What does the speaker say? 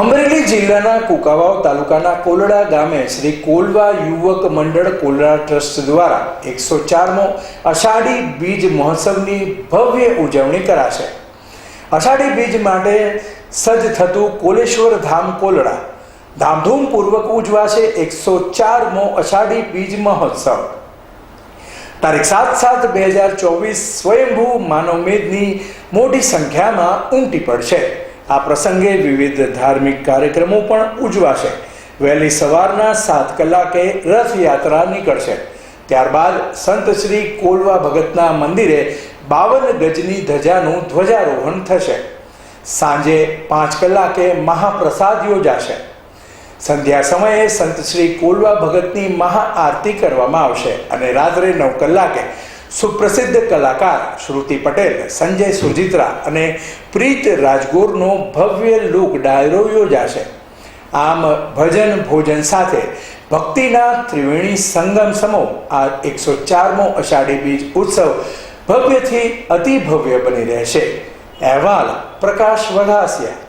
અમરેલી જિલ્લાના કુંકાવાવ તાલુકાના કોલડા ગામે શ્રી કોલવા યુવક મંડળ કોલડા ટ્રસ્ટ દ્વારા 104મો અષાઢી બીજ મહોત્સવની ભવ્ય ઉજવણી કરાશે। અષાઢી બીજ માટે સજ્જ થતું કોલેશ્વર ધામ કોલડા ધામધૂમપૂર્વક ઉજવાશે 104મો અષાઢી બીજ મહોત્સવ। તારીખ 7/7/2024 સ્વયંભૂ માનવમેદની મોટી સંખ્યામાં ઉમટી પડશે। આ પ્રસંગે વિવિધ ધાર્મિક કાર્યક્રમો પણ ઉજવાશે। વહેલી સવારના 7 કલાકે રથયાત્રા નીકળશે। ત્યારબાદ સંત શ્રી કોલવા ભગતના મંદિરે 52 ગજની ધજાનું ધ્વજારોહણ થશે। સાંજે 5 કલાકે મહાપ્રસાદ યોજાશે। સંધ્યા સમયે સંત શ્રી કોલવા ભગતની મહાઆરતી કરવામાં આવશે અને રાત્રે 9 કલાકે સુપ્રસિદ્ધ કલાકાર શ્રુતિ પટેલ, સંજય સુરજીત્રા અને પ્રીત રાજગોરનો ભવ્ય લોક ડાયરો યોજાશે। આમ ભજન ભોજન સાથે ભક્તિના ત્રિવેણી સંગમ સમો આ 104મો અષાઢી બીજ ઉત્સવ ભવ્યથી અતિ ભવ્ય બની રહેશે। અહેવાલ પ્રકાશ વઘાસિયા।